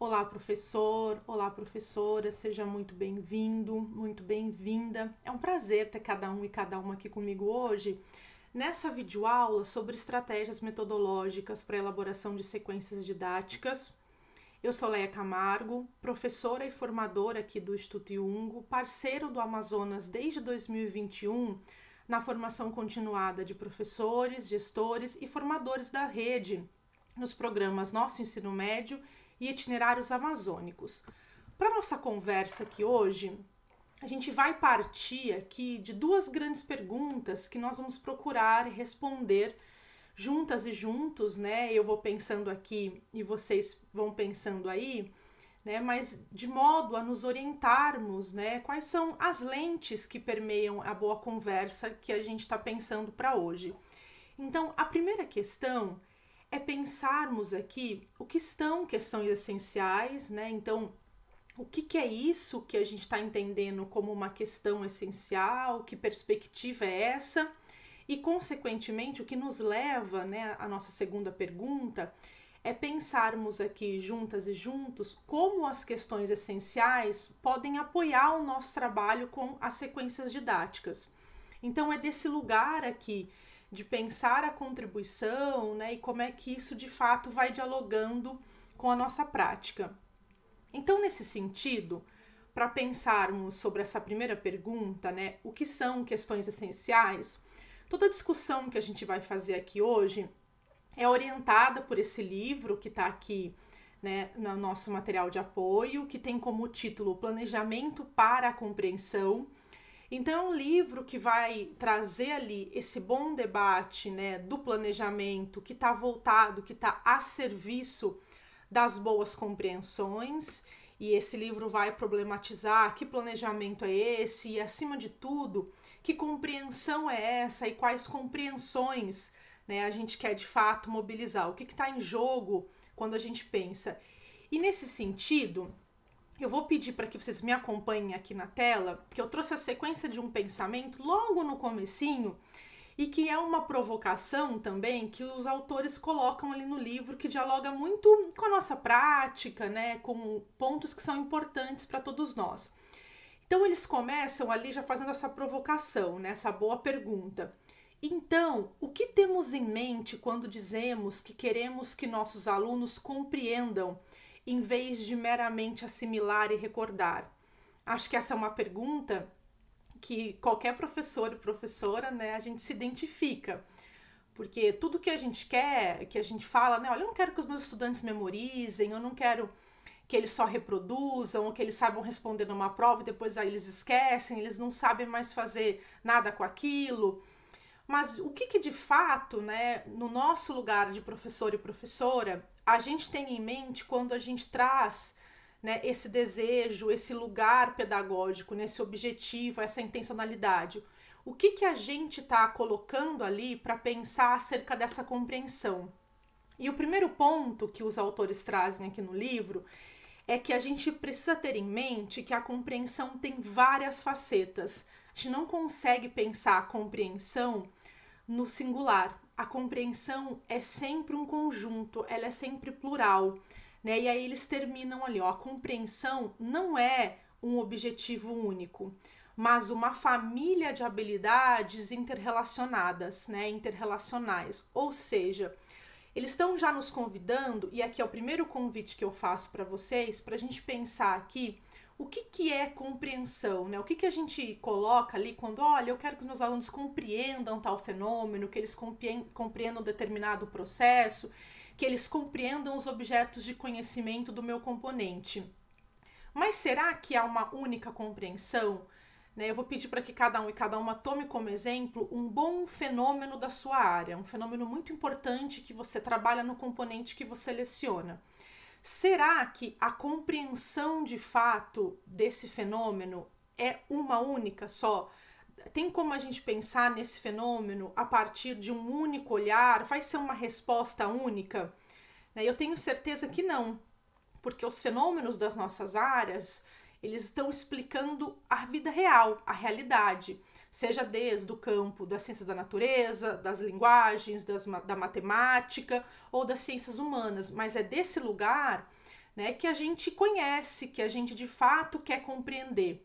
Olá, professor, olá, professora, seja muito bem-vindo, muito bem-vinda. É um prazer ter cada um e cada uma aqui comigo hoje nessa videoaula sobre estratégias metodológicas para a elaboração de sequências didáticas. Eu sou Leia Camargo, professora e formadora aqui do Instituto Iungo, parceiro do Amazonas desde 2021 na formação continuada de professores, gestores e formadores da rede nos programas Nosso Ensino Médio e Itinerários Amazônicos. Para nossa conversa aqui hoje, a gente vai partir aqui de duas grandes perguntas que nós vamos procurar responder juntas e juntos, né? Eu vou pensando aqui e vocês vão pensando aí, né? Mas de modo a nos orientarmos, né? Quais são as lentes que permeiam a boa conversa que a gente está pensando para hoje. Então, a primeira questão é pensarmos aqui o que são questões essenciais, né? Então, o que é isso que a gente está entendendo como uma questão essencial? Que perspectiva é essa? E, consequentemente, o que nos leva, né, à nossa segunda pergunta é pensarmos aqui juntas e juntos como as questões essenciais podem apoiar o nosso trabalho com as sequências didáticas. Então, é desse lugar aqui de pensar a contribuição, né, e como é que isso de fato vai dialogando com a nossa prática. Então, nesse sentido, para pensarmos sobre essa primeira pergunta, né, o que são questões essenciais, toda a discussão que a gente vai fazer aqui hoje é orientada por esse livro que está aqui, né, no nosso material de apoio, que tem como título Planejamento para a Compreensão. Então, é um livro que vai trazer ali esse bom debate, né, do planejamento que está voltado, que está a serviço das boas compreensões. E esse livro vai problematizar que planejamento é esse e, acima de tudo, que compreensão é essa e quais compreensões, né, a gente quer de fato mobilizar. O que está em jogo quando a gente pensa. E nesse sentido, eu vou pedir para que vocês me acompanhem aqui na tela, que eu trouxe a sequência de um pensamento logo no comecinho e que é uma provocação também que os autores colocam ali no livro, que dialoga muito com a nossa prática, né, com pontos que são importantes para todos nós. Então eles começam ali já fazendo essa provocação, né, essa boa pergunta. Então, o que temos em mente quando dizemos que queremos que nossos alunos compreendam em vez de meramente assimilar e recordar? Acho que essa é uma pergunta que qualquer professor e professora, né, a gente se identifica. Porque tudo que a gente quer, que a gente fala, né, olha, eu não quero que os meus estudantes memorizem, eu não quero que eles só reproduzam, ou que eles saibam responder numa prova e depois aí eles esquecem, eles não sabem mais fazer nada com aquilo. Mas o que de fato, né, no nosso lugar de professor e professora, a gente tem em mente quando a gente traz, né, esse desejo, esse lugar pedagógico, nesse objetivo, essa intencionalidade? O que a gente está colocando ali para pensar acerca dessa compreensão? E o primeiro ponto que os autores trazem aqui no livro é que a gente precisa ter em mente que a compreensão tem várias facetas. A gente não consegue pensar a compreensão no singular. A compreensão é sempre um conjunto, ela é sempre plural, né? E aí eles terminam ali, ó, a compreensão não é um objetivo único, mas uma família de habilidades interrelacionadas, né? Interrelacionais. Ou seja, eles estão já nos convidando, e aqui é o primeiro convite que eu faço para vocês, para a gente pensar aqui o que é compreensão, né? O que a gente coloca ali quando, olha, eu quero que os meus alunos compreendam tal fenômeno, que eles compreendam determinado processo, que eles compreendam os objetos de conhecimento do meu componente. Mas será que há uma única compreensão? Né, eu vou pedir para que cada um e cada uma tome como exemplo um bom fenômeno da sua área, um fenômeno muito importante que você trabalha no componente que você leciona. Será que a compreensão de fato desse fenômeno é uma única só? Tem como a gente pensar nesse fenômeno a partir de um único olhar? Vai ser uma resposta única? Eu tenho certeza que não, porque os fenômenos das nossas áreas, eles estão explicando a vida real, a realidade, seja desde o campo da ciência da natureza, das linguagens, da matemática ou das ciências humanas, mas é desse lugar, né, que a gente conhece, que a gente de fato quer compreender.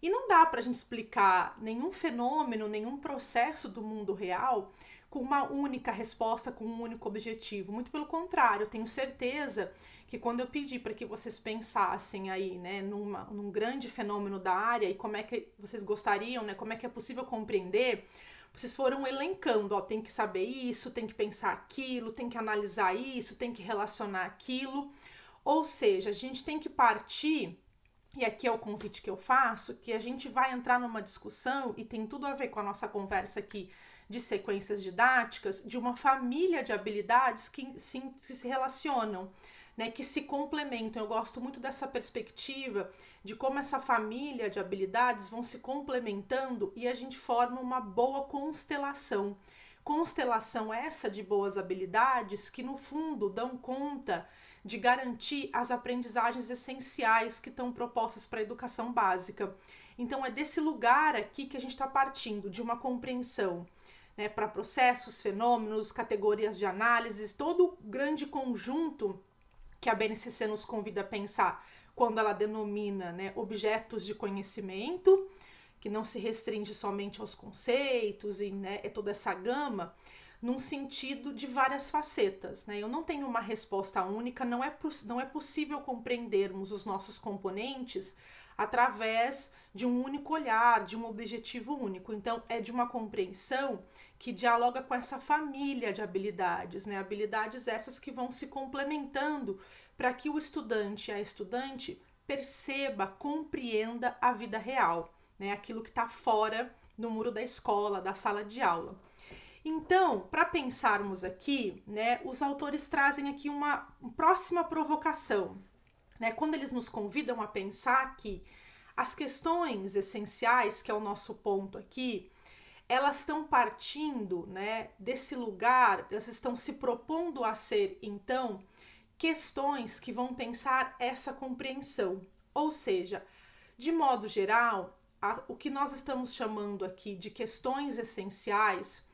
E não dá para a gente explicar nenhum fenômeno, nenhum processo do mundo real com uma única resposta, com um único objetivo. Muito pelo contrário, eu tenho certeza que quando eu pedi para que vocês pensassem aí, né, num grande fenômeno da área e como é que vocês gostariam, né, como é que é possível compreender, vocês foram elencando, ó, tem que saber isso, tem que pensar aquilo, tem que analisar isso, tem que relacionar aquilo. Ou seja, a gente tem que partir, e aqui é o convite que eu faço, que a gente vai entrar numa discussão, e tem tudo a ver com a nossa conversa aqui de sequências didáticas, de uma família de habilidades que se relacionam, né, que se complementam. Eu gosto muito dessa perspectiva de como essa família de habilidades vão se complementando e a gente forma uma boa constelação. Constelação essa de boas habilidades que, no fundo, dão conta de garantir as aprendizagens essenciais que estão propostas para a educação básica. Então, é desse lugar aqui que a gente está partindo, de uma compreensão, né, para processos, fenômenos, categorias de análise, todo o grande conjunto que a BNCC nos convida a pensar quando ela denomina, né, objetos de conhecimento, que não se restringe somente aos conceitos, e, né, é toda essa gama, num sentido de várias facetas, né? Eu não tenho uma resposta única, não é possível compreendermos os nossos componentes através de um único olhar, de um objetivo único. Então, é de uma compreensão que dialoga com essa família de habilidades, né? Habilidades essas que vão se complementando para que o estudante e a estudante perceba, compreenda a vida real, né? Aquilo que está fora do muro da escola, da sala de aula. Então, para pensarmos aqui, né, os autores trazem aqui uma próxima provocação, né? Quando eles nos convidam a pensar que as questões essenciais, que é o nosso ponto aqui, elas estão partindo, né, desse lugar, elas estão se propondo a ser, então, questões que vão pensar essa compreensão. Ou seja, de modo geral, o que nós estamos chamando aqui de questões essenciais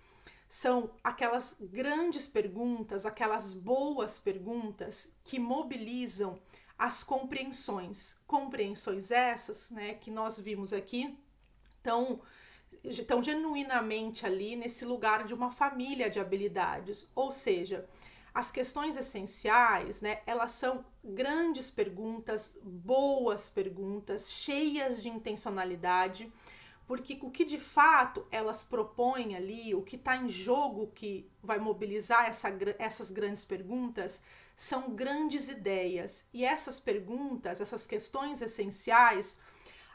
são aquelas grandes perguntas, aquelas boas perguntas que mobilizam as compreensões. Compreensões essas, né, que nós vimos aqui, estão genuinamente ali nesse lugar de uma família de habilidades. Ou seja, as questões essenciais, né, elas são grandes perguntas, boas perguntas, cheias de intencionalidade, porque o que de fato elas propõem ali, o que está em jogo que vai mobilizar essas grandes perguntas, são grandes ideias. E essas perguntas, essas questões essenciais,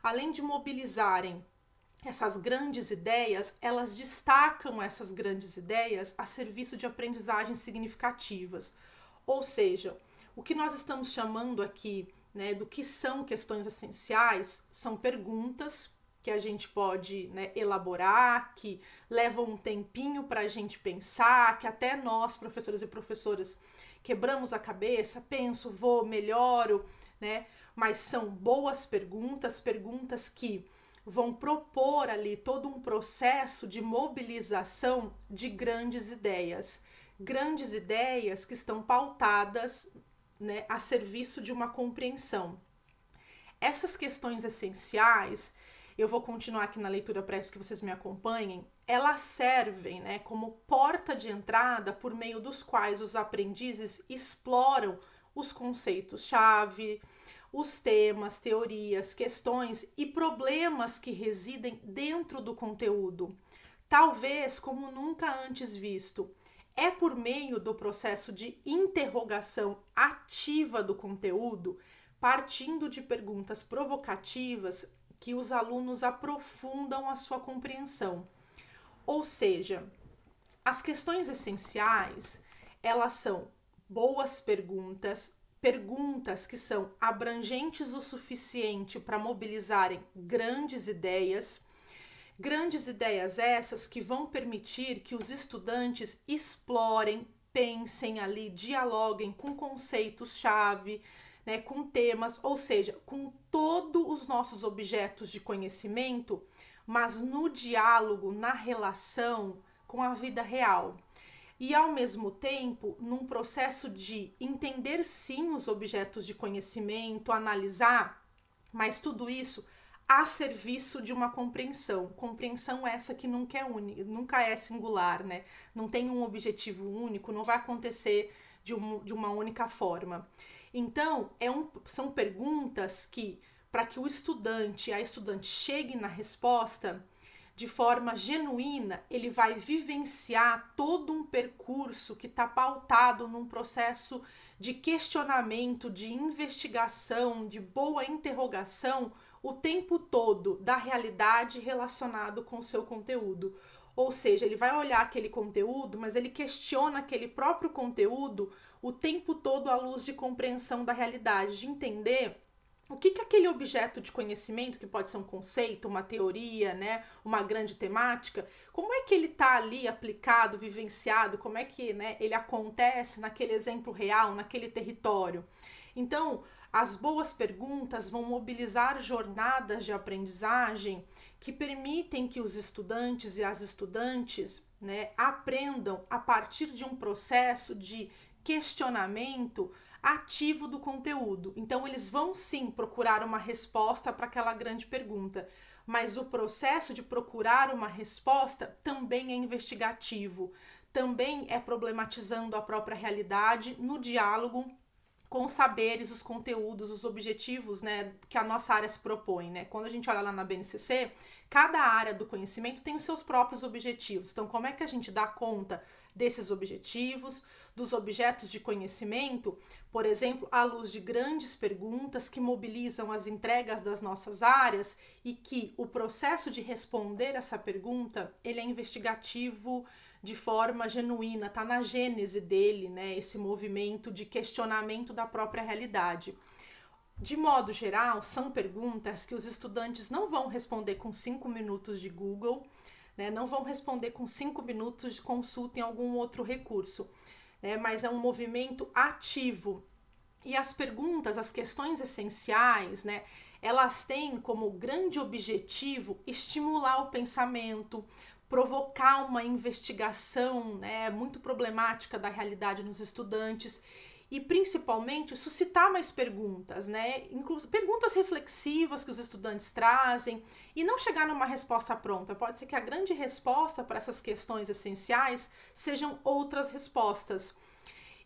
além de mobilizarem essas grandes ideias, elas destacam essas grandes ideias a serviço de aprendizagens significativas. Ou seja, o que nós estamos chamando aqui, né, do que são questões essenciais, são perguntas que a gente pode, né, elaborar, que levam um tempinho para a gente pensar, que até nós, professores e professoras, quebramos a cabeça, penso, vou, melhoro, né? Mas são boas perguntas, perguntas que vão propor ali todo um processo de mobilização de grandes ideias que estão pautadas, né, a serviço de uma compreensão. Essas questões essenciais, eu vou continuar aqui na leitura para isso que vocês me acompanhem, elas servem, né, como porta de entrada por meio dos quais os aprendizes exploram os conceitos-chave, os temas, teorias, questões e problemas que residem dentro do conteúdo, talvez como nunca antes visto. É por meio do processo de interrogação ativa do conteúdo, partindo de perguntas provocativas, que os alunos aprofundam a sua compreensão. Ou seja, as questões essenciais, elas são boas perguntas, perguntas que são abrangentes o suficiente para mobilizarem grandes ideias essas que vão permitir que os estudantes explorem, pensem ali, dialoguem com conceitos-chave, né, com temas, ou seja, com todos os nossos objetos de conhecimento, mas no diálogo, na relação com a vida real. e ao mesmo tempo num processo de entender sim os objetos de conhecimento, analisar, mas tudo isso a serviço de uma compreensão. Compreensão essa que nunca é única, nunca é singular, né? Não tem um objetivo único, não vai acontecer de uma única forma. Então, são perguntas que, para que o estudante, a estudante chegue na resposta de forma genuína, ele vai vivenciar todo um percurso que está pautado num processo de questionamento, de investigação, de boa interrogação o tempo todo da realidade relacionado com o seu conteúdo. Ou seja, ele vai olhar aquele conteúdo, mas ele questiona aquele próprio conteúdo o tempo todo à luz de compreensão da realidade, de entender o que aquele objeto de conhecimento, que pode ser um conceito, uma teoria, né, uma grande temática, como é que ele está ali aplicado, vivenciado, como é que, né, ele acontece naquele exemplo real, naquele território. Então, as boas perguntas vão mobilizar jornadas de aprendizagem que permitem que os estudantes e as estudantes, né, aprendam a partir de um processo de questionamento ativo do conteúdo. Então, eles vão sim procurar uma resposta para aquela grande pergunta, mas o processo de procurar uma resposta também é investigativo, também é problematizando a própria realidade no diálogo com os saberes, os conteúdos, os objetivos, né, que a nossa área se propõe, né? Quando a gente olha lá na BNCC, cada área do conhecimento tem os seus próprios objetivos. Então, como é que a gente dá conta desses objetivos, dos objetos de conhecimento, por exemplo, à luz de grandes perguntas que mobilizam as entregas das nossas áreas e que o processo de responder essa pergunta, ele é investigativo de forma genuína, tá na gênese dele, né, esse movimento de questionamento da própria realidade. De modo geral, são perguntas que os estudantes não vão responder com 5 minutos de Google, né, não vão responder com 5 minutos de consulta em algum outro recurso, né, mas é um movimento ativo. E as perguntas, as questões essenciais, né, elas têm como grande objetivo estimular o pensamento, provocar uma investigação, né, muito problemática da realidade nos estudantes e principalmente suscitar mais perguntas, né, perguntas reflexivas que os estudantes trazem e não chegar numa resposta pronta. Pode ser que a grande resposta para essas questões essenciais sejam outras respostas.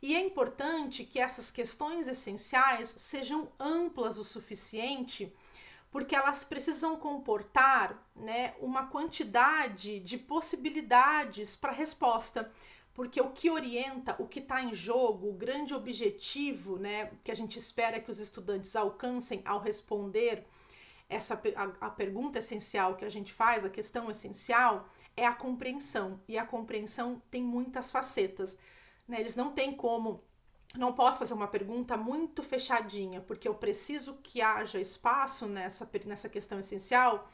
E é importante que essas questões essenciais sejam amplas o suficiente, porque elas precisam comportar, né, uma quantidade de possibilidades para resposta, porque o que orienta, o que está em jogo, o grande objetivo, né, que a gente espera que os estudantes alcancem ao responder a pergunta essencial que a gente faz, a questão essencial, é a compreensão, e a compreensão tem muitas facetas, né, eles não têm como. Não posso fazer uma pergunta muito fechadinha, porque eu preciso que haja espaço nessa questão essencial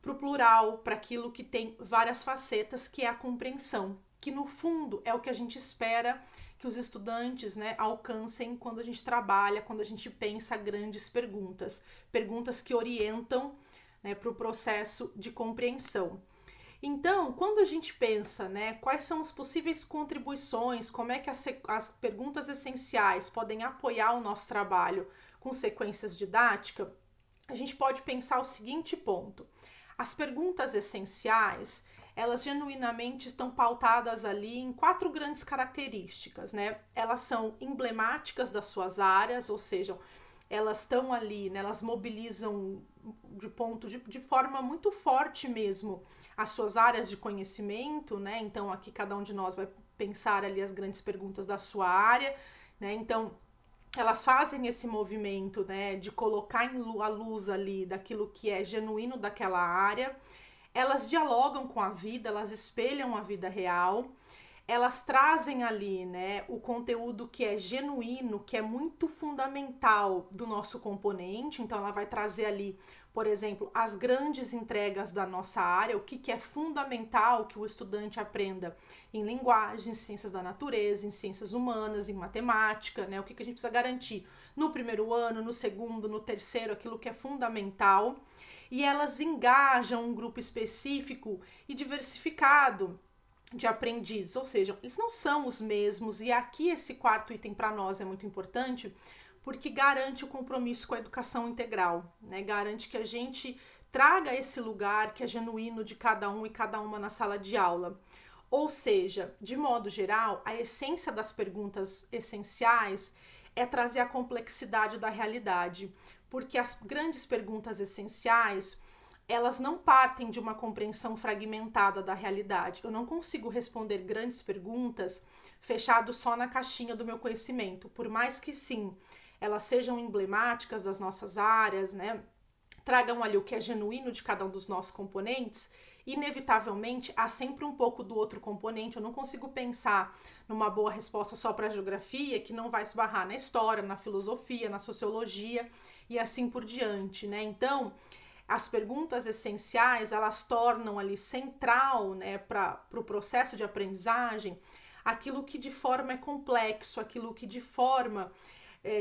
para o plural, para aquilo que tem várias facetas, que é a compreensão, que no fundo é o que a gente espera que os estudantes, né, alcancem quando a gente trabalha, quando a gente pensa grandes perguntas, perguntas que orientam, né, para o processo de compreensão. Então, quando a gente pensa, né, quais são as possíveis contribuições, como é que as perguntas essenciais podem apoiar o nosso trabalho com sequências didáticas, a gente pode pensar o seguinte ponto. As perguntas essenciais, elas genuinamente estão pautadas ali em 4 grandes características, né? Elas são emblemáticas das suas áreas, ou seja, elas estão ali, né, elas mobilizam de forma muito forte mesmo as suas áreas de conhecimento, né? Então aqui cada um de nós vai pensar ali as grandes perguntas da sua área, né? Então elas fazem esse movimento, né, de colocar a luz ali daquilo que é genuíno daquela área. Elas dialogam com a vida, elas espelham a vida real. Elas trazem ali, né, o conteúdo que é genuíno, que é muito fundamental do nosso componente. Então, ela vai trazer ali, por exemplo, as grandes entregas da nossa área, o que é fundamental que o estudante aprenda em linguagem, em ciências da natureza, em ciências humanas, em matemática, né, o que a gente precisa garantir no primeiro ano, no segundo, no terceiro, aquilo que é fundamental. E elas engajam um grupo específico e diversificado, de aprendizes, ou seja, eles não são os mesmos, e aqui esse quarto item para nós é muito importante, porque garante o compromisso com a educação integral, né? Garante que a gente traga esse lugar que é genuíno de cada um e cada uma na sala de aula. Ou seja, de modo geral, a essência das perguntas essenciais é trazer a complexidade da realidade, porque as grandes perguntas essenciais, elas não partem de uma compreensão fragmentada da realidade. Eu não consigo responder grandes perguntas fechado só na caixinha do meu conhecimento, por mais que sim, elas sejam emblemáticas das nossas áreas, né? Tragam ali o que é genuíno de cada um dos nossos componentes, inevitavelmente há sempre um pouco do outro componente. Eu não consigo pensar numa boa resposta só para a geografia que não vai esbarrar na história, na filosofia, na sociologia e assim por diante, né? Então, as perguntas essenciais, elas tornam ali central, né, para o processo de aprendizagem, aquilo que de forma é complexo, aquilo que de forma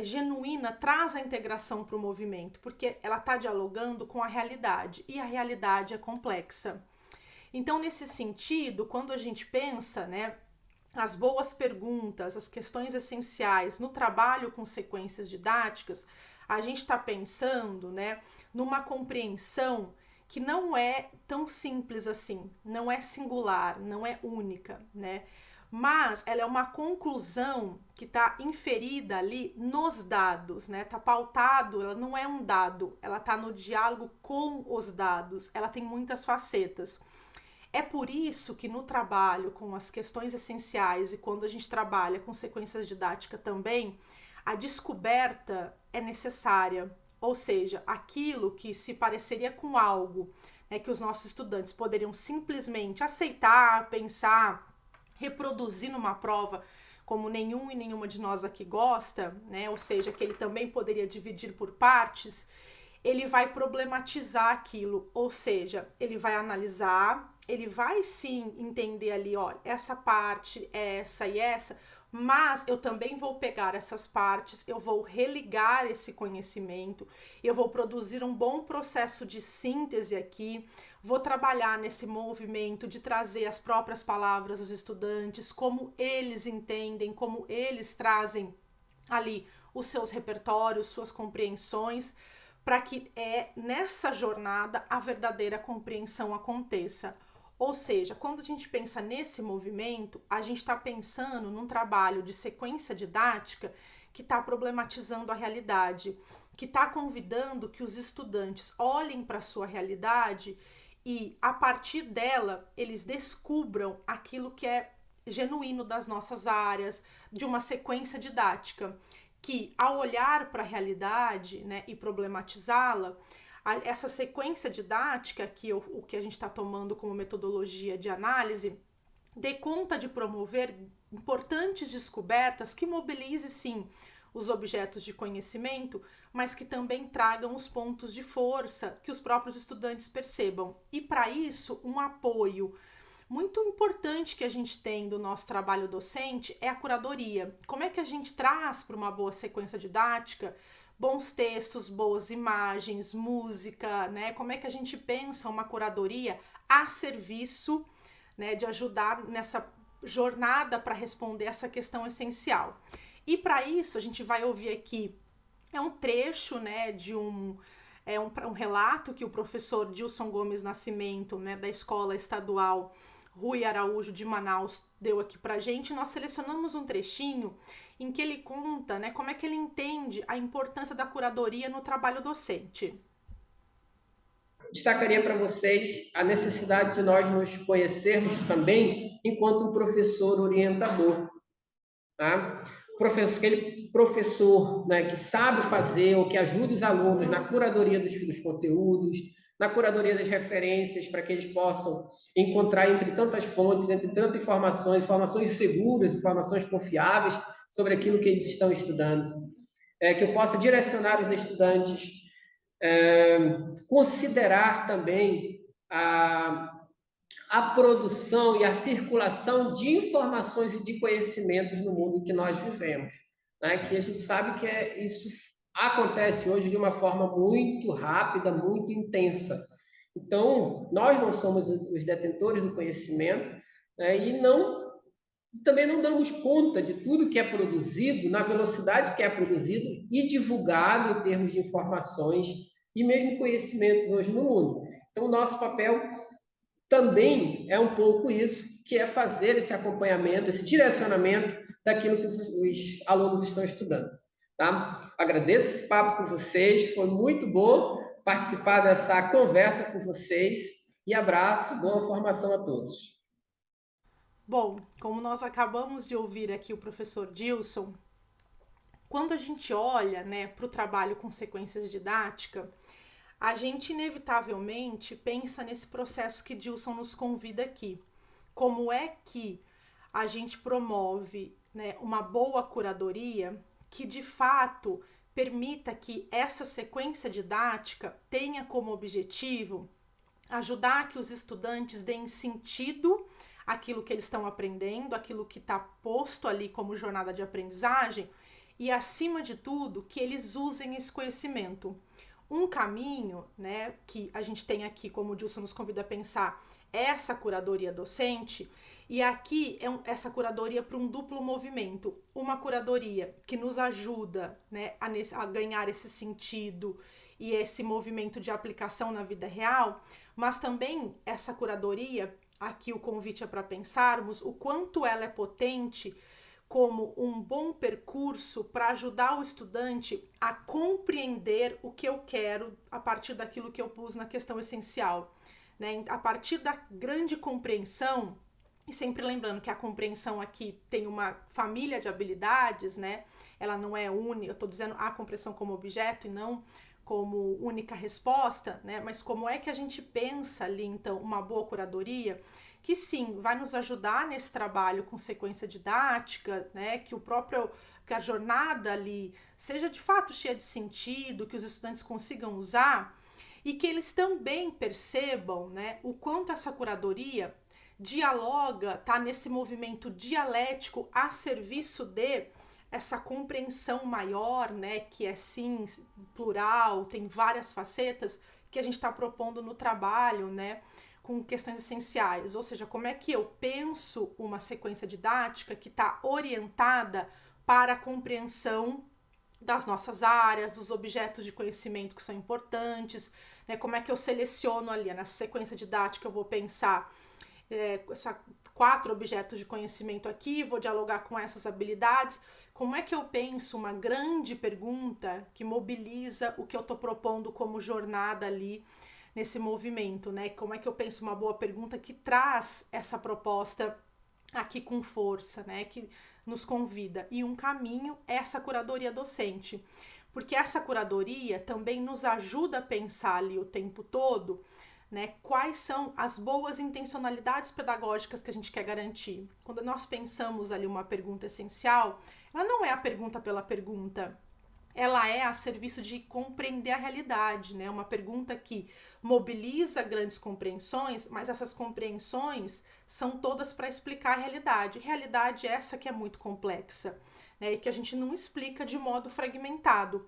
genuína traz a integração para o movimento, porque ela está dialogando com a realidade, e a realidade é complexa. Então, nesse sentido, quando a gente pensa, né, as boas perguntas, as questões essenciais no trabalho com sequências didáticas, a gente está pensando, né, numa compreensão que não é tão simples assim, não é singular, não é única, né? Mas ela é uma conclusão que está inferida ali nos dados, né? Tá pautado, ela não é um dado, ela tá no diálogo com os dados, ela tem muitas facetas. É por isso que no trabalho com as questões essenciais e quando a gente trabalha com sequências didáticas também, a descoberta é necessária, ou seja, aquilo que se pareceria com algo, né, que os nossos estudantes poderiam simplesmente aceitar, pensar, reproduzir numa prova, como nenhum e nenhuma de nós aqui gosta, né, ou seja, que ele também poderia dividir por partes, ele vai problematizar aquilo, ou seja, ele vai analisar, ele vai sim entender ali, olha, essa parte, essa e essa, mas eu também vou pegar essas partes, eu vou religar esse conhecimento, eu vou produzir um bom processo de síntese aqui, vou trabalhar nesse movimento de trazer as próprias palavras dos estudantes, como eles entendem, como eles trazem ali os seus repertórios, suas compreensões, para que nessa jornada a verdadeira compreensão aconteça. Ou seja, quando a gente pensa nesse movimento, a gente está pensando num trabalho de sequência didática que está problematizando a realidade, que está convidando que os estudantes olhem para a sua realidade e, a partir dela, eles descubram aquilo que é genuíno das nossas áreas, de uma sequência didática, que, ao olhar para a realidade, né, e problematizá-la, essa sequência didática, o que a gente está tomando como metodologia de análise, dê conta de promover importantes descobertas que mobilize, sim, os objetos de conhecimento, mas que também tragam os pontos de força que os próprios estudantes percebam. E, para isso, um apoio muito importante que a gente tem do nosso trabalho docente é a curadoria. Como é que a gente traz para uma boa sequência didática bons textos, boas imagens, música, né? Como é que a gente pensa uma curadoria a serviço, né, de ajudar nessa jornada para responder essa questão essencial. E para isso a gente vai ouvir aqui um trecho, né, de um relato que o professor Dilson Gomes Nascimento, né, da Escola Estadual Rui Araújo de Manaus deu aqui pra gente. Nós selecionamos um trechinho em que ele conta, né, como é que ele entende a importância da curadoria no trabalho docente. Destacaria para vocês a necessidade de nós nos conhecermos também enquanto um professor orientador. Tá? Aquele professor, né, que sabe fazer ou que ajuda os alunos na curadoria dos conteúdos, na curadoria das referências, para que eles possam encontrar entre tantas fontes, entre tantas informações, informações seguras, informações confiáveis sobre aquilo que eles estão estudando. Que eu possa direcionar os estudantes, considerar também a produção e a circulação de informações e de conhecimentos no mundo que nós vivemos, né? Que a gente sabe que isso acontece hoje de uma forma muito rápida, muito intensa. Então, nós não somos os detentores do conhecimento, né? Também não damos conta de tudo que é produzido, na velocidade que é produzido e divulgado em termos de informações e mesmo conhecimentos hoje no mundo. Então, o nosso papel também é um pouco isso, que é fazer esse acompanhamento, esse direcionamento daquilo que os alunos estão estudando. Tá? Agradeço esse papo com vocês, foi muito bom participar dessa conversa com vocês e abraço, boa formação a todos. Bom, como nós acabamos de ouvir aqui o professor Dilson, quando a gente olha, né, para o trabalho com sequências didáticas, a gente inevitavelmente pensa nesse processo que Dilson nos convida aqui. Como é que a gente promove, né, uma boa curadoria que de fato permita que essa sequência didática tenha como objetivo ajudar que os estudantes deem sentido àquilo que eles estão aprendendo, aquilo que está posto ali como jornada de aprendizagem e, acima de tudo, que eles usem esse conhecimento. Um caminho, né, que a gente tem aqui, como o Dilson nos convida a pensar, é essa curadoria docente, e aqui é essa curadoria para um duplo movimento. Uma curadoria que nos ajuda, né, a ganhar esse sentido e esse movimento de aplicação na vida real, mas também essa curadoria, aqui o convite é para pensarmos o quanto ela é potente como um bom percurso para ajudar o estudante a compreender o que eu quero a partir daquilo que eu pus na questão essencial, né? A partir da grande compreensão, e sempre lembrando que a compreensão aqui tem uma família de habilidades, né? Ela não é única, eu estou dizendo a compreensão como objeto e não como única resposta, né? Mas como é que a gente pensa ali, então, uma boa curadoria que sim, vai nos ajudar nesse trabalho com sequência didática, né? Que a jornada ali seja de fato cheia de sentido, que os estudantes consigam usar e que eles também percebam, né, o quanto essa curadoria dialoga, tá nesse movimento dialético a serviço de essa compreensão maior, né, que é sim plural, tem várias facetas que a gente está propondo no trabalho, né, com questões essenciais, ou seja, como é que eu penso uma sequência didática que está orientada para a compreensão das nossas áreas, dos objetos de conhecimento que são importantes, né, como é que eu seleciono ali, na sequência didática eu vou pensar essa 4 objetos de conhecimento aqui, vou dialogar com essas habilidades. Como é que eu penso uma grande pergunta que mobiliza o que eu estou propondo como jornada ali nesse movimento, né? Como é que eu penso uma boa pergunta que traz essa proposta aqui com força, né? Que nos convida. E um caminho é essa curadoria docente, porque essa curadoria também nos ajuda a pensar ali o tempo todo, né, quais são as boas intencionalidades pedagógicas que a gente quer garantir. Quando nós pensamos ali uma pergunta essencial, ela não é a pergunta pela pergunta, ela é a serviço de compreender a realidade, né? Uma pergunta que mobiliza grandes compreensões, mas essas compreensões são todas para explicar a realidade. Realidade essa que é muito complexa, né? E que a gente não explica de modo fragmentado.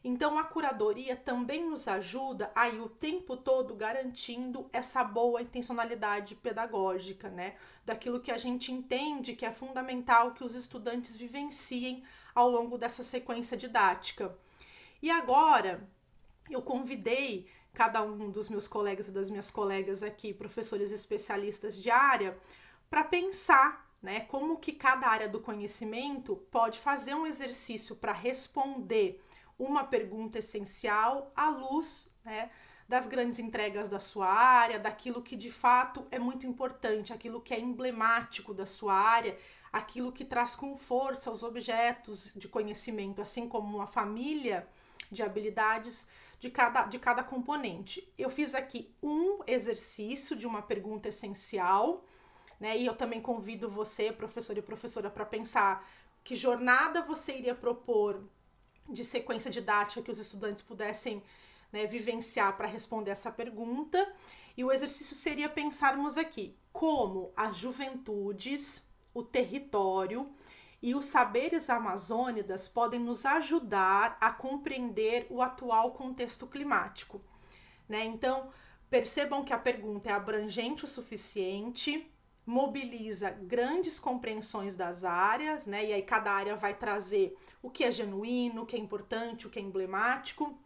Então, a curadoria também nos ajuda aí o tempo todo garantindo essa boa intencionalidade pedagógica, né? Daquilo que a gente entende que é fundamental que os estudantes vivenciem ao longo dessa sequência didática. E agora, eu convidei cada um dos meus colegas e das minhas colegas aqui, professores especialistas de área, para pensar, né, como que cada área do conhecimento pode fazer um exercício para responder uma pergunta essencial à luz, né, das grandes entregas da sua área, daquilo que de fato é muito importante, aquilo que é emblemático da sua área, aquilo que traz com força os objetos de conhecimento, assim como uma família de habilidades de cada componente. Eu fiz aqui um exercício de uma pergunta essencial, né, e eu também convido você, professor e professora, para pensar que jornada você iria propor de sequência didática que os estudantes pudessem, né, vivenciar para responder essa pergunta. E o exercício seria pensarmos aqui como as juventudes, o território e os saberes amazônidas podem nos ajudar a compreender o atual contexto climático, né? Então, percebam que a pergunta é abrangente o suficiente, mobiliza grandes compreensões das áreas, né? E aí cada área vai trazer o que é genuíno, o que é importante, o que é emblemático,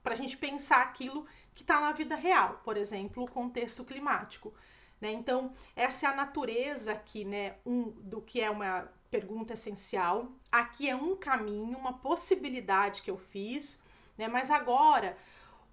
para a gente pensar aquilo que está na vida real, por exemplo, o contexto climático. Né? Então, essa é a natureza aqui, né, do que é uma pergunta essencial. Aqui é um caminho, uma possibilidade que eu fiz, né? Mas agora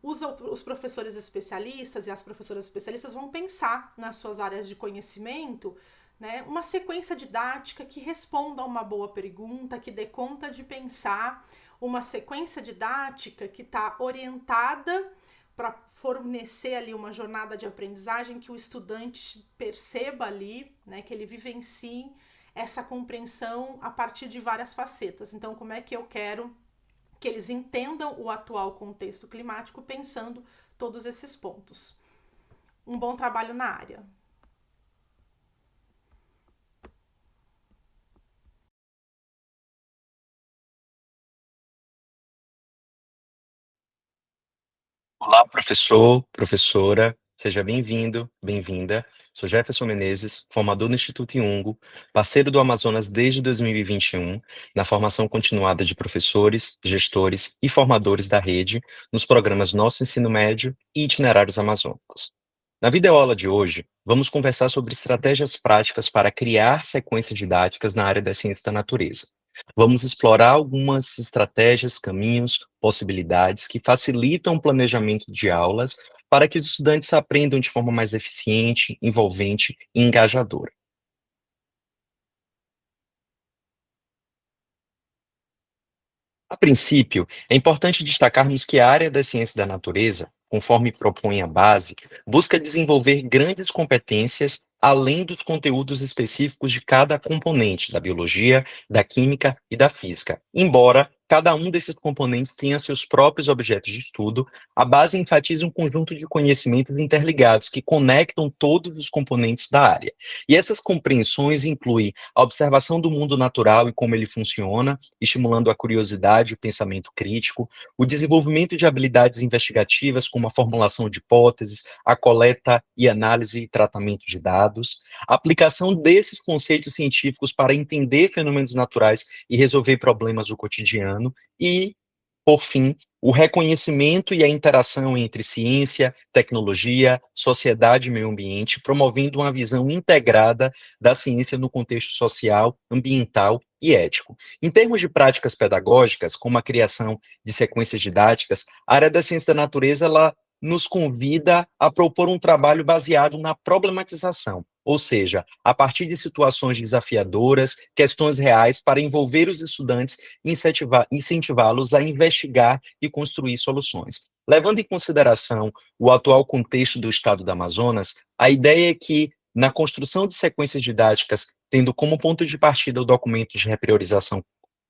os professores especialistas e as professoras especialistas vão pensar nas suas áreas de conhecimento, né, uma sequência didática que responda a uma boa pergunta, que dê conta de pensar uma sequência didática que está orientada para fornecer ali uma jornada de aprendizagem que o estudante perceba ali, né, que ele vivencie essa compreensão a partir de várias facetas. Então, como é que eu quero que eles entendam o atual contexto climático pensando todos esses pontos. Um bom trabalho na área. Olá, professor, professora, seja bem-vindo, bem-vinda. Sou Jefferson Menezes, formador do Instituto Iungo, parceiro do Amazonas desde 2021, na formação continuada de professores, gestores e formadores da rede nos programas Nosso Ensino Médio e Itinerários Amazônicos. Na videoaula de hoje, vamos conversar sobre estratégias práticas para criar sequências didáticas na área da ciência da natureza. Vamos explorar algumas estratégias, caminhos, possibilidades que facilitam o planejamento de aulas para que os estudantes aprendam de forma mais eficiente, envolvente e engajadora. A princípio, é importante destacarmos que a área da ciência da natureza, conforme propõe a base, busca desenvolver grandes competências além dos conteúdos específicos de cada componente da biologia, da química e da física. Embora cada um desses componentes tenha seus próprios objetos de estudo, a base enfatiza um conjunto de conhecimentos interligados que conectam todos os componentes da área. E essas compreensões incluem a observação do mundo natural e como ele funciona, estimulando a curiosidade e o pensamento crítico, o desenvolvimento de habilidades investigativas, como a formulação de hipóteses, a coleta e análise e tratamento de dados, a aplicação desses conceitos científicos para entender fenômenos naturais e resolver problemas do cotidiano, e, por fim, o reconhecimento e a interação entre ciência, tecnologia, sociedade e meio ambiente, promovendo uma visão integrada da ciência no contexto social, ambiental e ético. Em termos de práticas pedagógicas, como a criação de sequências didáticas, a área da ciência da natureza ela nos convida a propor um trabalho baseado na problematização, ou seja, a partir de situações desafiadoras, questões reais, para envolver os estudantes e incentivá-los a investigar e construir soluções. Levando em consideração o atual contexto do estado do Amazonas, a ideia é que, na construção de sequências didáticas, tendo como ponto de partida o documento de repriorização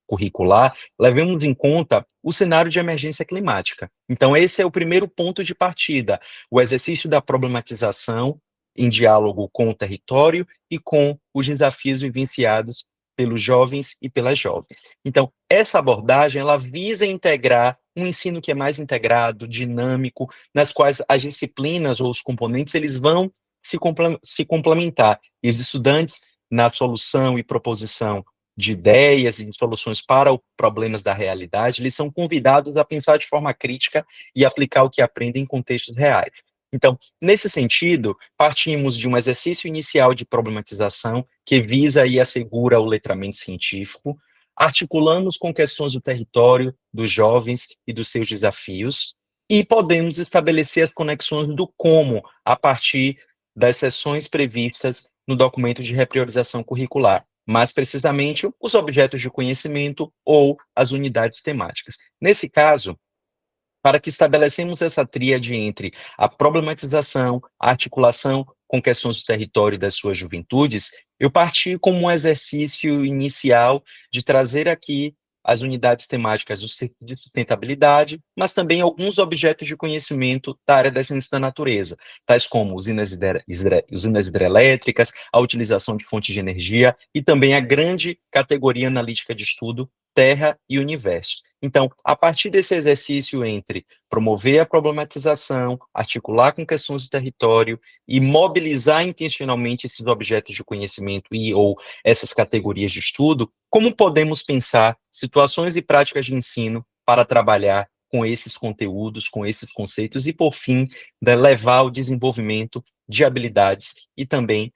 curricular, levemos em conta o cenário de emergência climática. Então, esse é o primeiro ponto de partida, o exercício da problematização em diálogo com o território e com os desafios vivenciados pelos jovens e pelas jovens. Então, essa abordagem, ela visa integrar um ensino que é mais integrado, dinâmico, nas quais as disciplinas ou os componentes, eles vão se complementar, e os estudantes, na solução e proposição de ideias e de soluções para os problemas da realidade, eles são convidados a pensar de forma crítica e aplicar o que aprendem em contextos reais. Então, nesse sentido, partimos de um exercício inicial de problematização que visa e assegura o letramento científico, articulamos com questões do território, dos jovens e dos seus desafios, e podemos estabelecer as conexões do como a partir das sessões previstas no documento de repriorização curricular, mais precisamente os objetos de conhecimento ou as unidades temáticas. Nesse caso, para que estabelecemos essa tríade entre a problematização, a articulação com questões do território e das suas juventudes, eu parti como um exercício inicial de trazer aqui as unidades temáticas de sustentabilidade, mas também alguns objetos de conhecimento da área da ciência da natureza, tais como usinas hidrelétricas, a utilização de fontes de energia e também a grande categoria analítica de estudo, terra e universo. Então, a partir desse exercício entre promover a problematização, articular com questões de território e mobilizar intencionalmente esses objetos de conhecimento e ou essas categorias de estudo, como podemos pensar situações e práticas de ensino para trabalhar com esses conteúdos, com esses conceitos e, por fim, levar ao desenvolvimento de habilidades e também,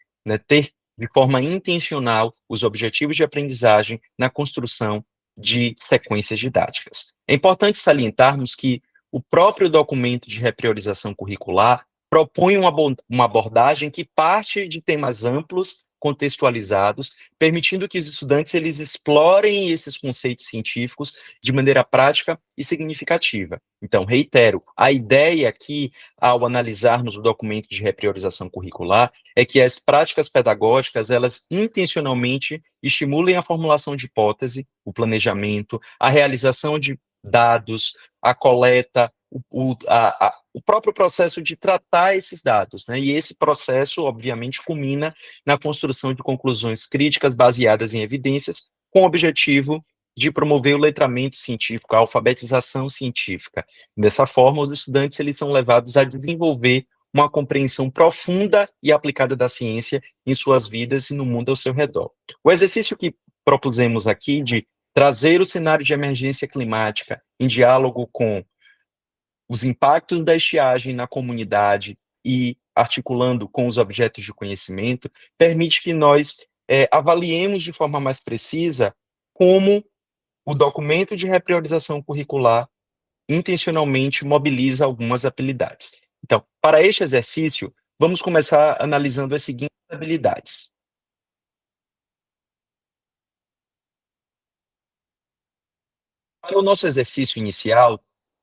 ter de forma intencional os objetivos de aprendizagem na construção de sequências didáticas. É importante salientarmos que o próprio documento de repriorização curricular propõe uma abordagem que parte de temas amplos, contextualizados, permitindo que os estudantes eles explorem esses conceitos científicos de maneira prática e significativa. Então, reitero, a ideia aqui, ao analisarmos o documento de repriorização curricular, é que as práticas pedagógicas, elas intencionalmente estimulem a formulação de hipótese, o planejamento, a realização de dados, a coleta, o próprio processo de tratar esses dados, né? E esse processo, obviamente, culmina na construção de conclusões críticas baseadas em evidências, com o objetivo de promover o letramento científico, a alfabetização científica. Dessa forma, os estudantes eles são levados a desenvolver uma compreensão profunda e aplicada da ciência em suas vidas e no mundo ao seu redor. O exercício que propusemos aqui de trazer o cenário de emergência climática em diálogo com os impactos da estiagem na comunidade e articulando com os objetos de conhecimento, permite que nós avaliemos de forma mais precisa como o documento de repriorização curricular intencionalmente mobiliza algumas habilidades. Então, para este exercício, vamos começar analisando as seguintes habilidades. Para o nosso exercício inicial,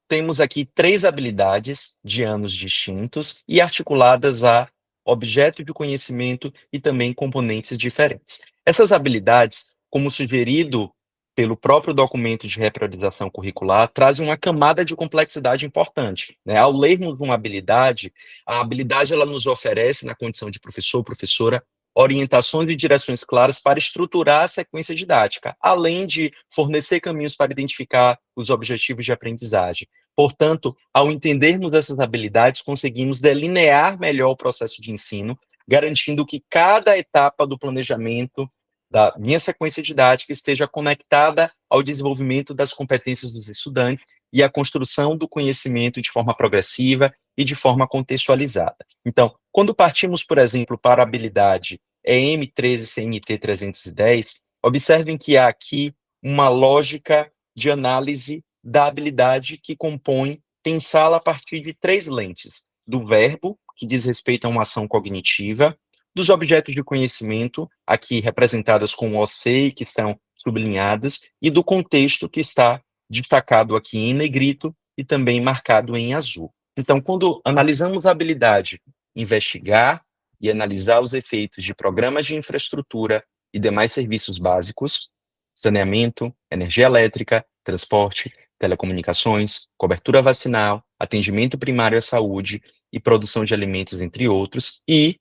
temos aqui 3 habilidades de anos distintos e articuladas a objeto de conhecimento e também componentes diferentes. Essas habilidades, como sugerido pelo próprio documento de repriorização curricular, trazem uma camada de complexidade importante, né? Ao lermos uma habilidade, a habilidade ela nos oferece, na condição de professor, professora, orientações e direções claras para estruturar a sequência didática, além de fornecer caminhos para identificar os objetivos de aprendizagem. Portanto, ao entendermos essas habilidades, conseguimos delinear melhor o processo de ensino, garantindo que cada etapa do planejamento da minha sequência didática esteja conectada ao desenvolvimento das competências dos estudantes e à construção do conhecimento de forma progressiva e de forma contextualizada. Então, quando partimos, por exemplo, para a habilidade EM 13 CNT 310, observem que há aqui uma lógica de análise da habilidade que compõe pensá-la a partir de 3 lentes: do verbo, que diz respeito a uma ação cognitiva, dos objetos de conhecimento, aqui representadas com o OC, que são sublinhadas, e do contexto, que está destacado aqui em negrito e também marcado em azul. Então, quando analisamos a habilidade investigar e analisar os efeitos de programas de infraestrutura e demais serviços básicos, saneamento, energia elétrica, transporte, telecomunicações, cobertura vacinal, atendimento primário à saúde e produção de alimentos, entre outros, e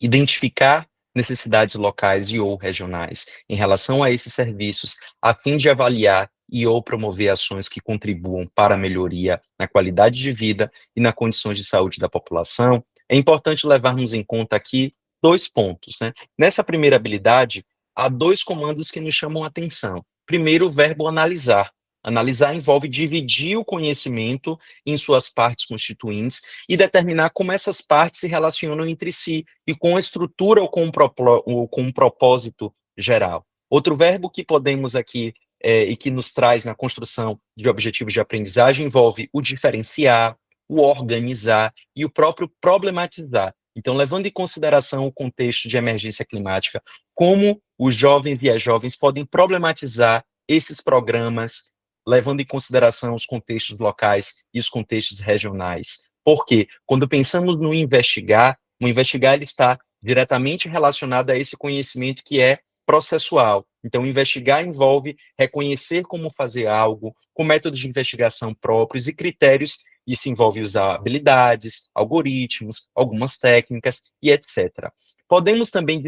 identificar necessidades locais e ou regionais em relação a esses serviços, a fim de avaliar e ou promover ações que contribuam para a melhoria na qualidade de vida e nas condições de saúde da população, é importante levarmos em conta aqui 2 pontos, né? Nessa primeira habilidade, há 2 comandos que nos chamam a atenção. Primeiro, o verbo analisar. Analisar envolve dividir o conhecimento em suas partes constituintes e determinar como essas partes se relacionam entre si e com a estrutura ou com um propósito geral. Outro verbo que podemos aqui e que nos traz na construção de objetivos de aprendizagem envolve o diferenciar, o organizar e o próprio problematizar. Então, levando em consideração o contexto de emergência climática, como os jovens e as jovens podem problematizar esses programas, levando em consideração os contextos locais e os contextos regionais. Porque, quando pensamos no investigar, o investigar ele está diretamente relacionado a esse conhecimento que é processual. Então, investigar envolve reconhecer como fazer algo, com métodos de investigação próprios e critérios Isso envolve usar habilidades, algoritmos, algumas técnicas e etc. Podemos também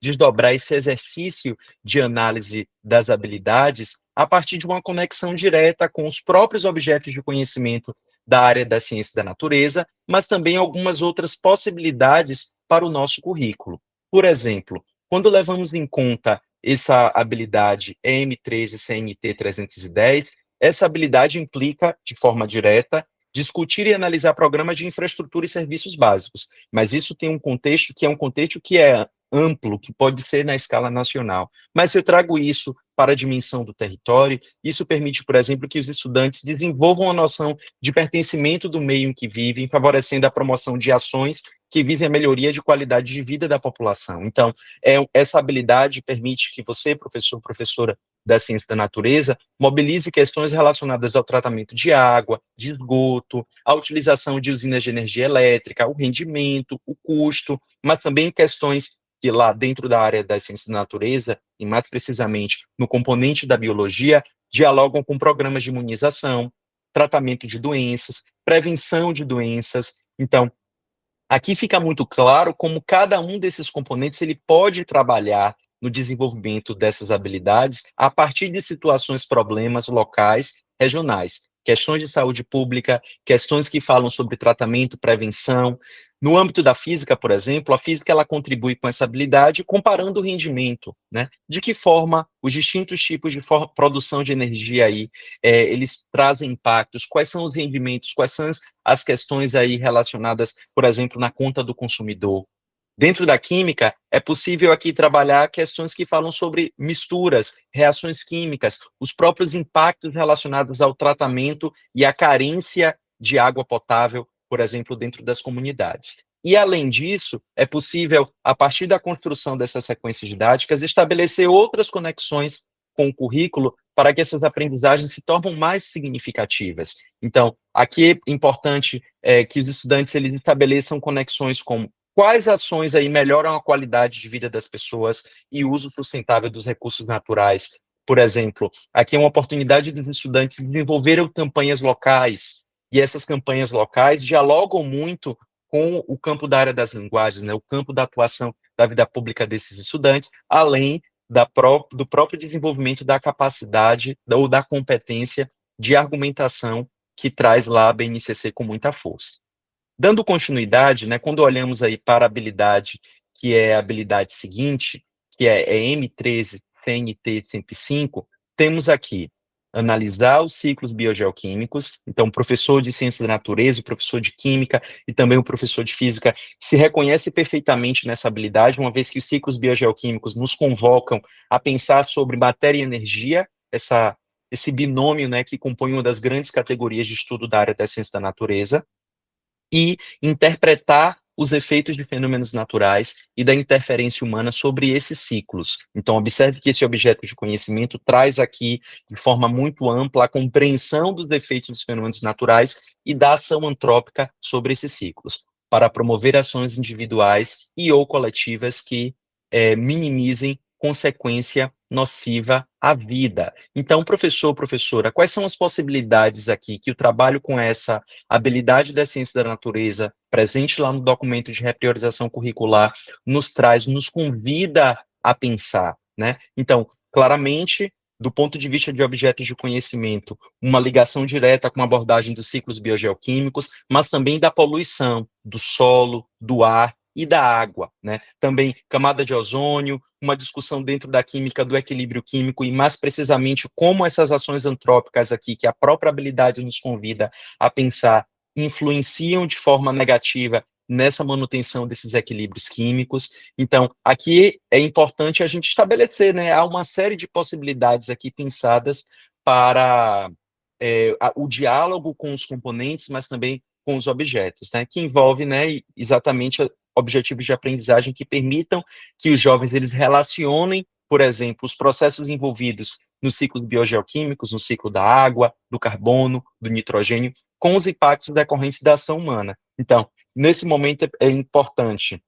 desdobrar esse exercício de análise das habilidades a partir de uma conexão direta com os próprios objetos de conhecimento da área da ciência da natureza, mas também algumas outras possibilidades para o nosso currículo. Por exemplo, quando levamos em conta essa habilidade EM13 CNT 310, essa habilidade implica, de forma direta, discutir e analisar programas de infraestrutura e serviços básicos, mas isso tem um contexto que é amplo, que pode ser na escala nacional. Mas se eu trago isso para a dimensão do território, isso permite, por exemplo, que os estudantes desenvolvam a noção de pertencimento do meio em que vivem, favorecendo a promoção de ações que visem a melhoria de qualidade de vida da população. Então, essa habilidade permite que você, professor, professora da ciência da natureza, mobilize questões relacionadas ao tratamento de água, de esgoto, a utilização de usinas de energia elétrica, o rendimento, o custo, mas também questões que lá dentro da área das ciências da natureza, e mais precisamente no componente da biologia, dialogam com programas de imunização, tratamento de doenças, prevenção de doenças. Então, aqui fica muito claro como cada um desses componentes ele pode trabalhar no desenvolvimento dessas habilidades a partir de situações, problemas locais, regionais, questões de saúde pública, questões que falam sobre tratamento, prevenção. No âmbito da física, por exemplo, a física ela contribui com essa habilidade comparando o rendimento, né? De que forma os distintos tipos de produção de energia aí, eles trazem impactos, quais são os rendimentos, quais são as questões aí relacionadas, por exemplo, na conta do consumidor. Dentro da química, é possível aqui trabalhar questões que falam sobre misturas, reações químicas, os próprios impactos relacionados ao tratamento e à carência de água potável, por exemplo, dentro das comunidades. E, além disso, é possível, a partir da construção dessas sequências didáticas, estabelecer outras conexões com o currículo para que essas aprendizagens se tornem mais significativas. Então, aqui é importante que os estudantes eles estabeleçam conexões com quais ações aí melhoram a qualidade de vida das pessoas e o uso sustentável dos recursos naturais. Por exemplo, aqui é uma oportunidade dos estudantes desenvolverem campanhas locais, e essas campanhas locais dialogam muito com o campo da área das linguagens, né, o campo da atuação da vida pública desses estudantes, além do próprio desenvolvimento da capacidade ou da competência de argumentação que traz lá a BNCC com muita força. Dando continuidade, né, quando olhamos aí para a habilidade, que é a habilidade seguinte, que é M13 CNT 105, temos aqui analisar os ciclos biogeoquímicos. Então, o professor de ciência da natureza, o professor de química e também o professor de física se reconhece perfeitamente nessa habilidade, uma vez que os ciclos biogeoquímicos nos convocam a pensar sobre matéria e energia, esse binômio, né, que compõe uma das grandes categorias de estudo da área da ciência da natureza, e interpretar os efeitos de fenômenos naturais e da interferência humana sobre esses ciclos. Então, observe que esse objeto de conhecimento traz aqui, de forma muito ampla, a compreensão dos efeitos dos fenômenos naturais e da ação antrópica sobre esses ciclos, para promover ações individuais e ou coletivas que minimizem consequência nociva à vida. Então, professor, professora, quais são as possibilidades aqui que o trabalho com essa habilidade da ciência da natureza, presente lá no documento de repriorização curricular, nos traz, nos convida a pensar, né? Então, claramente, do ponto de vista de objetos de conhecimento, uma ligação direta com a abordagem dos ciclos biogeoquímicos, mas também da poluição do solo, do ar e da água, né? Também camada de ozônio, uma discussão dentro da química do equilíbrio químico e mais precisamente como essas ações antrópicas aqui, que a própria habilidade nos convida a pensar, influenciam de forma negativa nessa manutenção desses equilíbrios químicos. Então, aqui é importante a gente estabelecer, né? Há uma série de possibilidades aqui pensadas para o diálogo com os componentes, mas também com os objetos, né? Que envolve, né, exatamente objetivos de aprendizagem que permitam que os jovens eles relacionem, por exemplo, os processos envolvidos nos ciclos biogeoquímicos, no ciclo da água, do carbono, do nitrogênio, com os impactos decorrentes da ação humana. Então, nesse momento é importante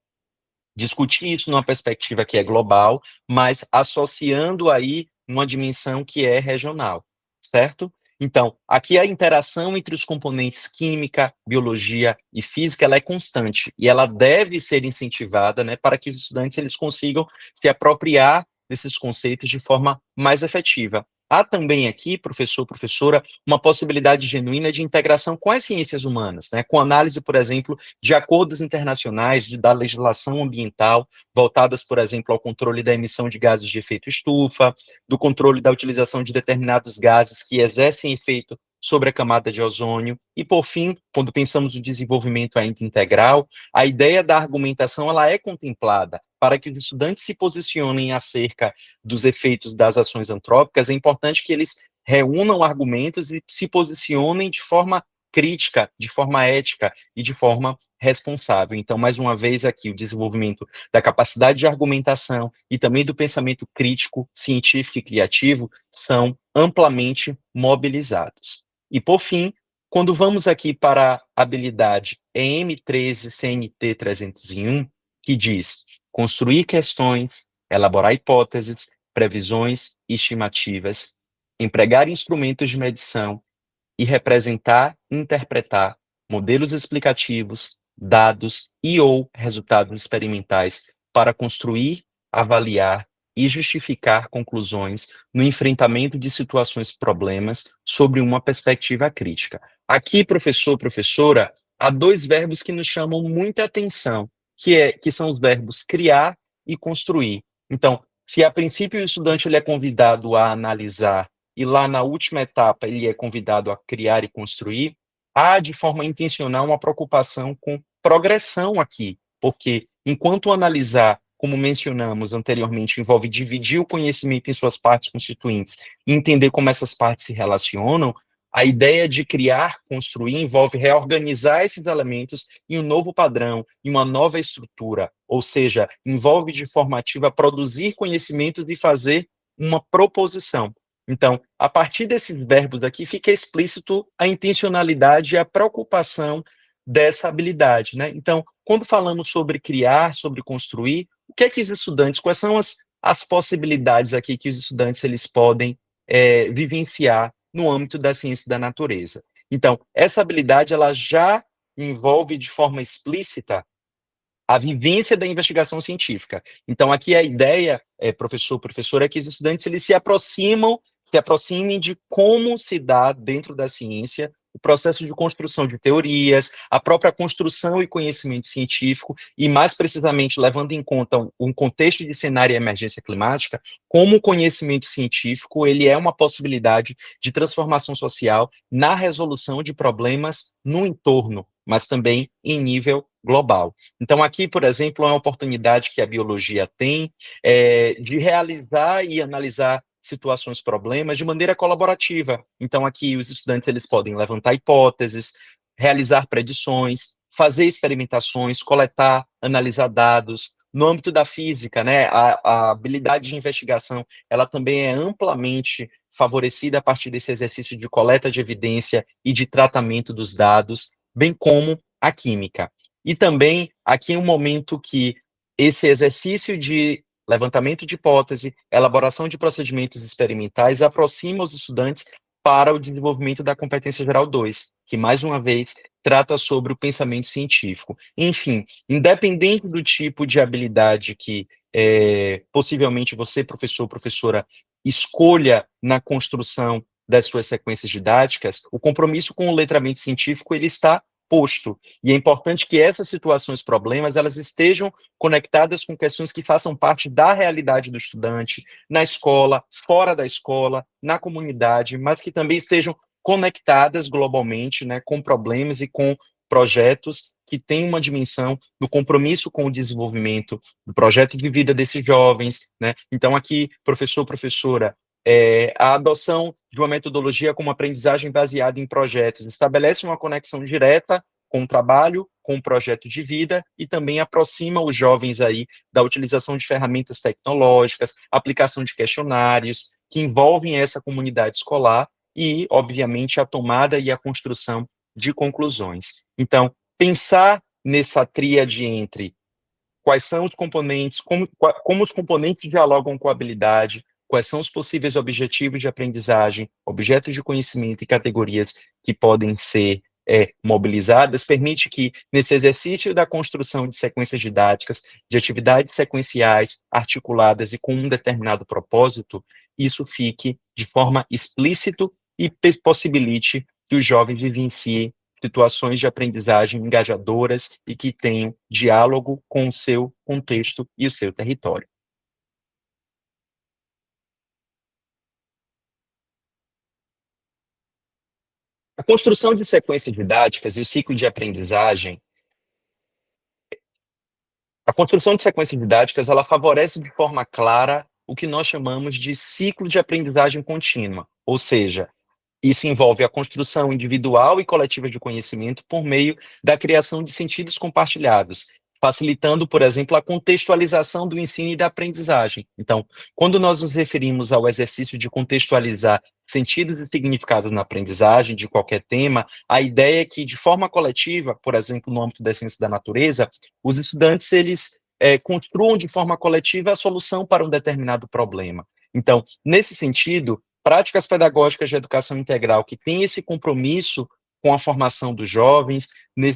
discutir isso numa perspectiva que é global, mas associando aí uma dimensão que é regional, certo? Então, aqui a interação entre os componentes química, biologia e física, ela é constante e ela deve ser incentivada, né, para que os estudantes eles consigam se apropriar desses conceitos de forma mais efetiva. Há também aqui, professor, professora, uma possibilidade genuína de integração com as ciências humanas, né, com análise, por exemplo, de acordos internacionais da legislação ambiental, voltadas, por exemplo, ao controle da emissão de gases de efeito estufa, do controle da utilização de determinados gases que exercem efeito sobre a camada de ozônio. E, por fim, quando pensamos no desenvolvimento ainda integral, a ideia da argumentação ela é contemplada. Para que os estudantes se posicionem acerca dos efeitos das ações antrópicas, é importante que eles reúnam argumentos e se posicionem de forma crítica, de forma ética e de forma responsável. Então, mais uma vez aqui, o desenvolvimento da capacidade de argumentação e também do pensamento crítico, científico e criativo são amplamente mobilizados. E, por fim, quando vamos aqui para a habilidade EM13 CNT 301, que diz construir questões, elaborar hipóteses, previsões e estimativas, empregar instrumentos de medição e representar e interpretar modelos explicativos, dados e ou resultados experimentais para construir, avaliar e justificar conclusões no enfrentamento de situações problemas sobre uma perspectiva crítica. Aqui, professor, professora, há dois verbos que nos chamam muita atenção, que são os verbos criar e construir. Então, se a princípio o estudante ele é convidado a analisar e lá na última etapa ele é convidado a criar e construir, há de forma intencional uma preocupação com progressão aqui, porque enquanto analisar, como mencionamos anteriormente, envolve dividir o conhecimento em suas partes constituintes e entender como essas partes se relacionam, a ideia de criar, construir, envolve reorganizar esses elementos em um novo padrão, em uma nova estrutura, ou seja, envolve de forma ativa produzir conhecimentos e fazer uma proposição. Então, a partir desses verbos aqui, fica explícito a intencionalidade e a preocupação dessa habilidade, né? Então, quando falamos sobre criar, sobre construir, o que é que os estudantes, quais são as possibilidades aqui que os estudantes eles podem vivenciar no âmbito da ciência da natureza? Então, essa habilidade ela já envolve de forma explícita a vivência da investigação científica. Então, aqui a ideia, professor, professora, é que os estudantes eles se aproximem de como se dá dentro da ciência o processo de construção de teorias, a própria construção e conhecimento científico, e mais precisamente levando em conta um contexto de cenário e emergência climática, como o conhecimento científico ele é uma possibilidade de transformação social na resolução de problemas no entorno, mas também em nível global. Então, aqui, por exemplo, é uma oportunidade que a biologia tem de realizar e analisar situações, problemas de maneira colaborativa. Então, aqui os estudantes eles podem levantar hipóteses, realizar predições, fazer experimentações, coletar, analisar dados. No âmbito da física, né, a habilidade de investigação, ela também é amplamente favorecida a partir desse exercício de coleta de evidência e de tratamento dos dados, bem como a química. E também, aqui é um momento que esse exercício de levantamento de hipótese, elaboração de procedimentos experimentais aproxima os estudantes para o desenvolvimento da competência geral 2, que, mais uma vez, trata sobre o pensamento científico. Enfim, independente do tipo de habilidade que possivelmente você, professor ou professora, escolha na construção das suas sequências didáticas, o compromisso com o letramento científico ele está posto. E é importante que essas situações, problemas, elas estejam conectadas com questões que façam parte da realidade do estudante, na escola, fora da escola, na comunidade, mas que também estejam conectadas globalmente, né, com problemas e com projetos que têm uma dimensão do compromisso com o desenvolvimento do projeto de vida desses jovens, né? Então, aqui, professor, professora, a adoção de uma metodologia como aprendizagem baseada em projetos estabelece uma conexão direta com o trabalho, com o projeto de vida e também aproxima os jovens aí da utilização de ferramentas tecnológicas, aplicação de questionários que envolvem essa comunidade escolar e, obviamente, a tomada e a construção de conclusões. Então, pensar nessa tríade entre quais são os componentes, como os componentes dialogam com a habilidade, quais são os possíveis objetivos de aprendizagem, objetos de conhecimento e categorias que podem ser mobilizadas, permite que, nesse exercício da construção de sequências didáticas, de atividades sequenciais, articuladas e com um determinado propósito, isso fique de forma explícita e possibilite que os jovens vivenciem situações de aprendizagem engajadoras e que tenham diálogo com o seu contexto e o seu território. A construção de sequências didáticas e o ciclo de aprendizagem. A construção de sequências didáticas, ela favorece de forma clara o que nós chamamos de ciclo de aprendizagem contínua, ou seja, isso envolve a construção individual e coletiva de conhecimento por meio da criação de sentidos compartilhados, facilitando, por exemplo, a contextualização do ensino e da aprendizagem. Então, quando nós nos referimos ao exercício de contextualizar sentidos e significados na aprendizagem de qualquer tema, a ideia é que, de forma coletiva, por exemplo, no âmbito da ciência da natureza, os estudantes eles construam de forma coletiva a solução para um determinado problema. Então, nesse sentido, práticas pedagógicas de educação integral que têm esse compromisso com a formação dos jovens,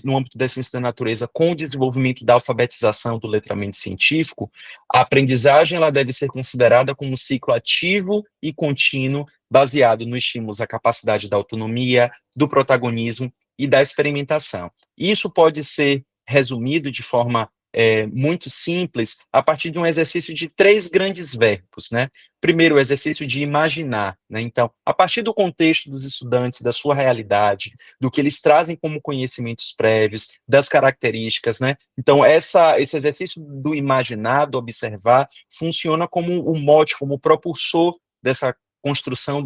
no âmbito da ciência da natureza, com o desenvolvimento da alfabetização do letramento científico, a aprendizagem ela deve ser considerada como um ciclo ativo e contínuo, baseado no estímulo à capacidade da autonomia, do protagonismo e da experimentação. Isso pode ser resumido de forma muito simples a partir de um exercício de 3 grandes verbos, né? Primeiro, o exercício de imaginar, né? Então, a partir do contexto dos estudantes, da sua realidade, do que eles trazem como conhecimentos prévios, das características, né? Então, esse exercício do imaginar, do observar, funciona como um mote, como propulsor dessa construção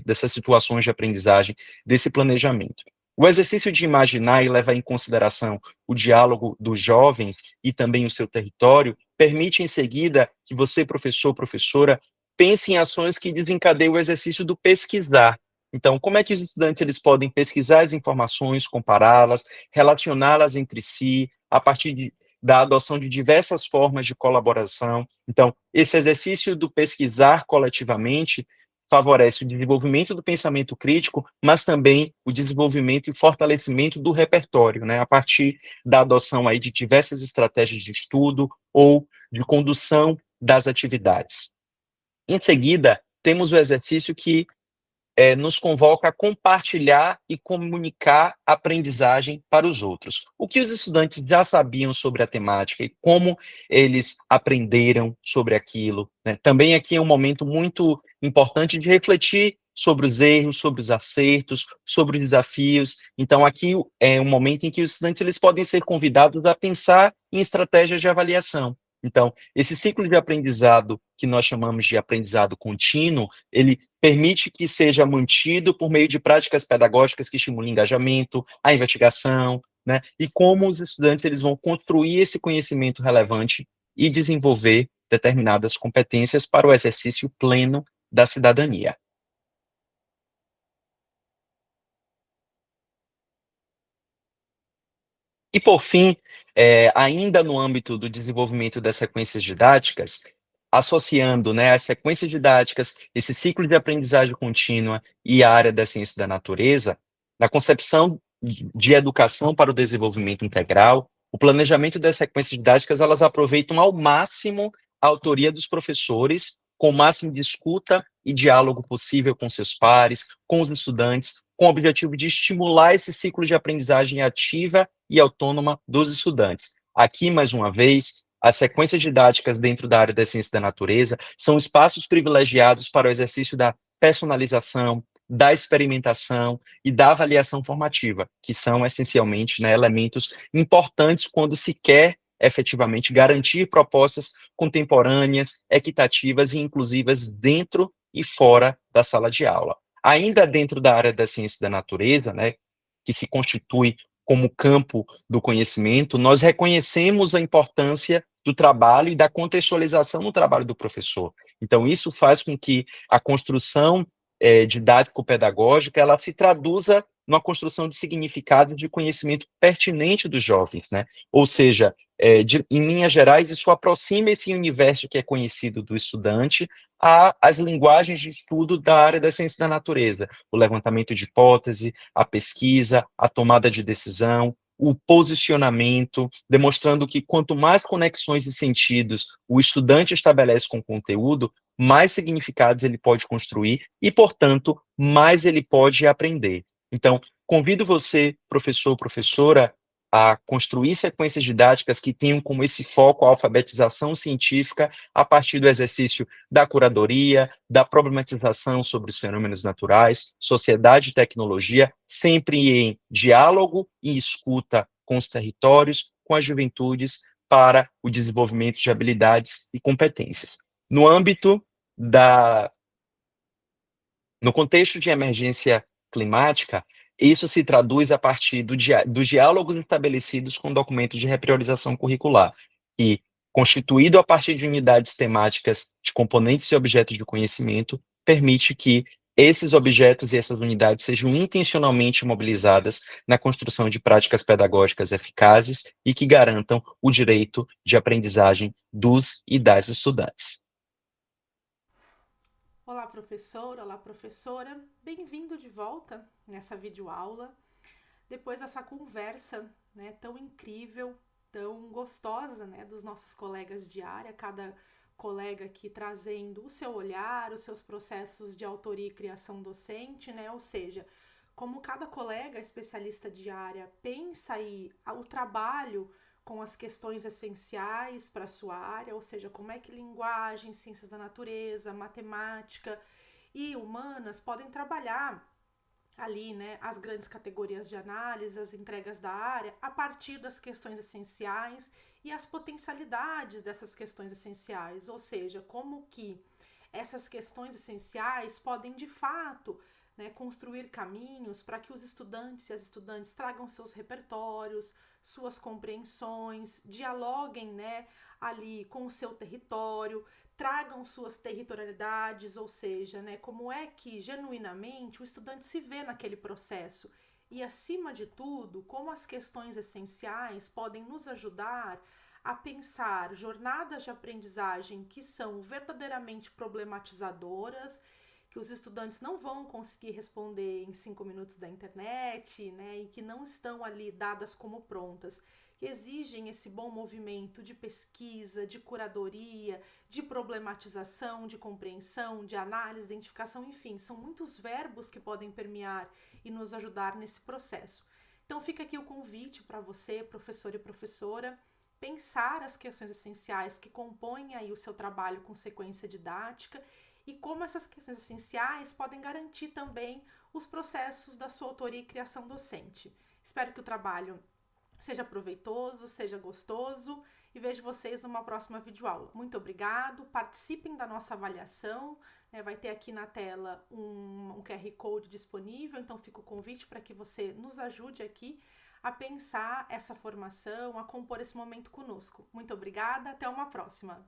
dessas situações de aprendizagem, desse planejamento. O exercício de imaginar e levar em consideração o diálogo dos jovens e também o seu território permite, em seguida, que você, professor, professora, pense em ações que desencadeiam o exercício do pesquisar. Então, como é que os estudantes eles podem pesquisar as informações, compará-las, relacioná-las entre si, a partir da adoção de diversas formas de colaboração. Então, esse exercício do pesquisar coletivamente favorece o desenvolvimento do pensamento crítico, mas também o desenvolvimento e fortalecimento do repertório, né, a partir da adoção aí de diversas estratégias de estudo ou de condução das atividades. Em seguida, temos o exercício que nos convoca a compartilhar e comunicar a aprendizagem para os outros. O que os estudantes já sabiam sobre a temática e como eles aprenderam sobre aquilo, né? Também aqui é um momento muito importante de refletir sobre os erros, sobre os acertos, sobre os desafios. Então, aqui é um momento em que os estudantes eles podem ser convidados a pensar em estratégias de avaliação. Então, esse ciclo de aprendizado, que nós chamamos de aprendizado contínuo, ele permite que seja mantido por meio de práticas pedagógicas que estimulam o engajamento, a investigação, né? E como os estudantes eles vão construir esse conhecimento relevante e desenvolver determinadas competências para o exercício pleno da cidadania. E, por fim, ainda no âmbito do desenvolvimento das sequências didáticas, associando, né, as sequências didáticas, esse ciclo de aprendizagem contínua e a área da ciência da natureza, na concepção de educação para o desenvolvimento integral, o planejamento das sequências didáticas, elas aproveitam ao máximo a autoria dos professores, com o máximo de escuta e diálogo possível com seus pares, com os estudantes, com o objetivo de estimular esse ciclo de aprendizagem ativa e autônoma dos estudantes. Aqui, mais uma vez, as sequências didáticas dentro da área da ciência da natureza são espaços privilegiados para o exercício da personalização, da experimentação e da avaliação formativa, que são, essencialmente, né, elementos importantes quando se quer efetivamente garantir propostas contemporâneas, equitativas e inclusivas dentro e fora da sala de aula. Ainda dentro da área da ciência da natureza, né, que se constitui como campo do conhecimento, nós reconhecemos a importância do trabalho e da contextualização no trabalho do professor. Então, isso faz com que a construção didático-pedagógica ela se traduza numa construção de significado de conhecimento pertinente dos jovens, né? Ou seja, em linhas gerais, isso aproxima esse universo que é conhecido do estudante às linguagens de estudo da área da ciência da natureza, o levantamento de hipótese, a pesquisa, a tomada de decisão, o posicionamento, demonstrando que quanto mais conexões e sentidos o estudante estabelece com o conteúdo, mais significados ele pode construir e, portanto, mais ele pode aprender. Então, convido você, professor, professora, a construir sequências didáticas que tenham como esse foco a alfabetização científica a partir do exercício da curadoria, da problematização sobre os fenômenos naturais, sociedade e tecnologia, sempre em diálogo e escuta com os territórios, com as juventudes, para o desenvolvimento de habilidades e competências. No âmbito no contexto de emergência climática, isso se traduz a partir dos diálogos estabelecidos com o documento de repriorização curricular, que, constituído a partir de unidades temáticas de componentes e objetos de conhecimento, permite que esses objetos e essas unidades sejam intencionalmente mobilizadas na construção de práticas pedagógicas eficazes e que garantam o direito de aprendizagem dos e das estudantes. Olá, professor, olá, professora. Bem-vindo de volta nessa videoaula. Depois dessa conversa, né, tão incrível, tão gostosa, né, dos nossos colegas de área, cada colega aqui trazendo o seu olhar, os seus processos de autoria e criação docente, né, ou seja, como cada colega especialista de área pensa aí o trabalho com as questões essenciais para a sua área, ou seja, como é que linguagem, ciências da natureza, matemática e humanas podem trabalhar ali, né, as grandes categorias de análise, as entregas da área, a partir das questões essenciais e as potencialidades dessas questões essenciais, ou seja, como que essas questões essenciais podem, de fato, né, construir caminhos para que os estudantes e as estudantes tragam seus repertórios, suas compreensões, dialoguem, né, ali com o seu território, tragam suas territorialidades, ou seja, né, como é que genuinamente o estudante se vê naquele processo e, acima de tudo, como as questões essenciais podem nos ajudar a pensar jornadas de aprendizagem que são verdadeiramente problematizadoras, que os estudantes não vão conseguir responder em 5 minutos da internet, né, e que não estão ali dadas como prontas, que exigem esse bom movimento de pesquisa, de curadoria, de problematização, de compreensão, de análise, identificação, enfim, são muitos verbos que podem permear e nos ajudar nesse processo. Então fica aqui o convite para você, professor e professora, pensar as questões essenciais que compõem aí o seu trabalho com sequência didática e como essas questões essenciais podem garantir também os processos da sua autoria e criação docente. Espero que o trabalho seja proveitoso, seja gostoso e vejo vocês numa próxima videoaula. Muito obrigado, participem da nossa avaliação, né? Vai ter aqui na tela um QR Code disponível, então fica o convite para que você nos ajude aqui a pensar essa formação, a compor esse momento conosco. Muito obrigada, até uma próxima!